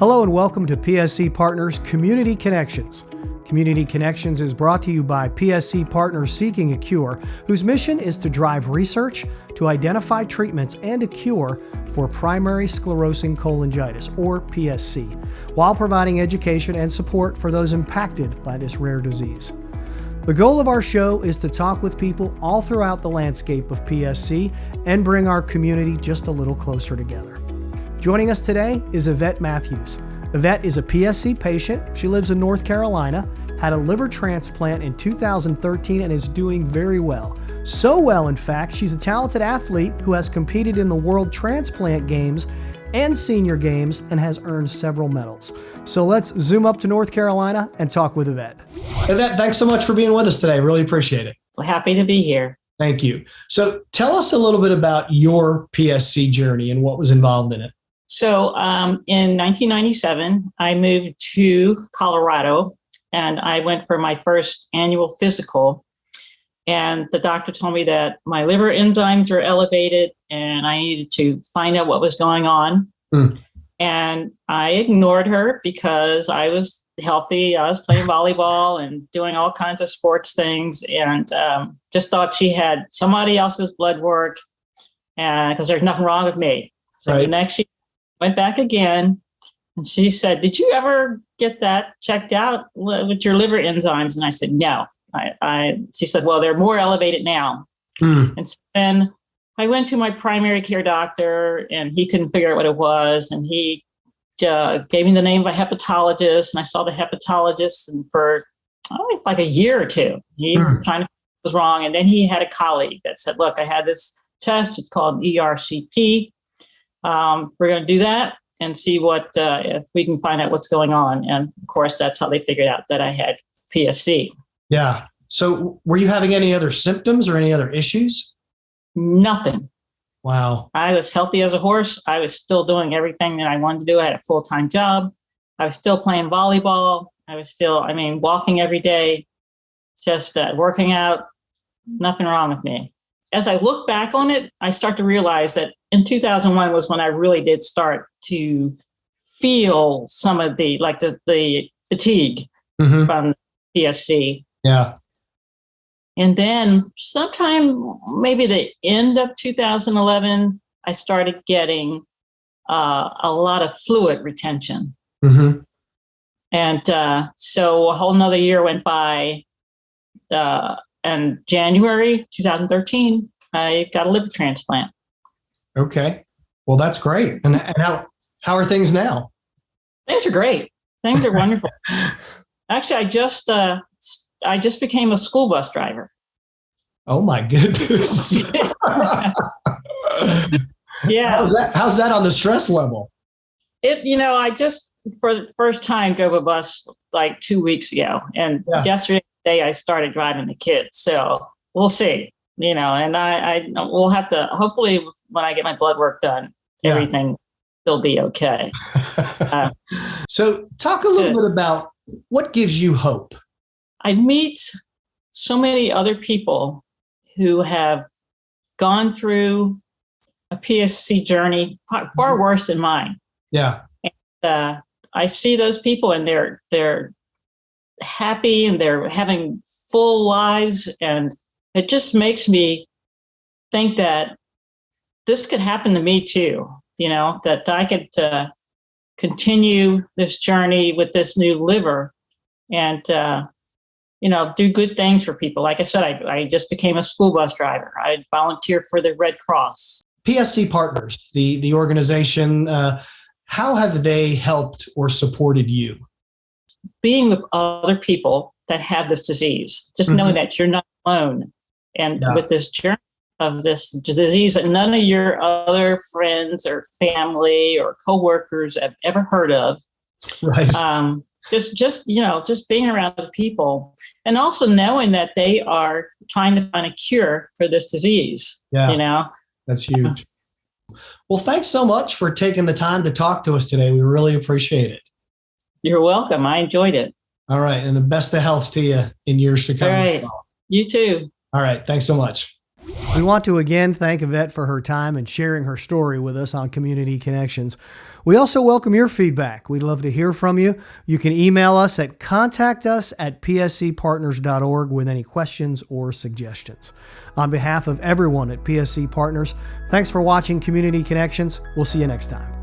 Hello and welcome to PSC Partners Community Connections. Community Connections is brought to you by PSC Partners Seeking a Cure, whose mission is to drive research to identify treatments and a cure for primary sclerosing cholangitis, or PSC, while providing education and support for those impacted by this rare disease. The goal of our show is to talk with people all throughout the landscape of PSC and bring our community just a little closer together. Joining us today is Yvette Matthews. Yvette is a PSC patient. She lives in North Carolina, had a liver transplant in 2013, and is doing very well. So well, in fact, she's a talented athlete who has competed in the World Transplant Games and Senior Games and has earned several medals. So let's zoom up to North Carolina and talk with Yvette. Yvette, thanks so much for being with us today. Really appreciate it. Well, happy to be here. Thank you. So tell us a little bit about your PSC journey and what was involved in it. So in 1997, I moved to Colorado and I went for my first annual physical. And the doctor told me that my liver enzymes were elevated and I needed to find out what was going on. And I ignored her because I was healthy. I was playing volleyball and doing all kinds of sports things, and just thought she had somebody else's blood work, and because there's nothing wrong with me. So The next year, went back again, and she said, "Did you ever get that checked out with your liver enzymes?" And I said, "No." She said, "Well, they're more elevated now." And so then I went to my primary care doctor, and he couldn't figure out what it was, and he gave me the name of a hepatologist, and I saw the hepatologist, and for like a year or two, he was trying to figure what was wrong. And then he had a colleague that said, "Look, I had this test. It's called ERCP. We're going to do that and see what if we can find out what's going on." And of course, that's how they figured out that I had PSC. Yeah. So were you having any other symptoms or any other issues? Nothing. Wow. I was healthy as a horse. I was still doing everything that I wanted to do. I had a full-time job. I was still playing volleyball. I was still, walking every day, just working out. Nothing wrong with me. As I look back on it, I start to realize that in 2001 was when I really did start to feel some of the fatigue from PSC. Yeah. And then sometime maybe the end of 2011, I started getting a lot of fluid retention. And so a whole nother year went by. And January 2013, I got a liver transplant. Okay. Well, that's great. And how are things now? Things are great. Things are wonderful. Actually, I just became a school bus driver. Oh my goodness. Yeah. How's that on the stress level? I just for the first time drove a bus like 2 weeks ago, and yesterday I started driving the kids. So we'll see. And we'll have to, hopefully when I get my blood work done, everything will be okay. So talk a little bit about what gives you hope. I meet so many other people who have gone through a PSC journey far worse than mine. Yeah. And I see those people and they're happy and they're having full lives. And it just makes me think that this could happen to me too, that I could continue this journey with this new liver and, do good things for people. Like I said, I just became a school bus driver. I volunteer for the Red Cross. PSC Partners, the organization, how have they helped or supported you? Being with other people that have this disease, just knowing that you're not alone. And with this journey of this disease that none of your other friends or family or coworkers have ever heard of. Right. Just being around other people, and also knowing that they are trying to find a cure for this disease. Yeah. That's huge. Well, thanks so much for taking the time to talk to us today. We really appreciate it. You're welcome. I enjoyed it. All right. And the best of health to you in years to come. All right. You too. All right. Thanks so much. We want to again thank Yvette for her time and sharing her story with us on Community Connections. We also welcome your feedback. We'd love to hear from you. You can email us at contactus@pscpartners.org with any questions or suggestions. On behalf of everyone at PSC Partners, thanks for watching Community Connections. We'll see you next time.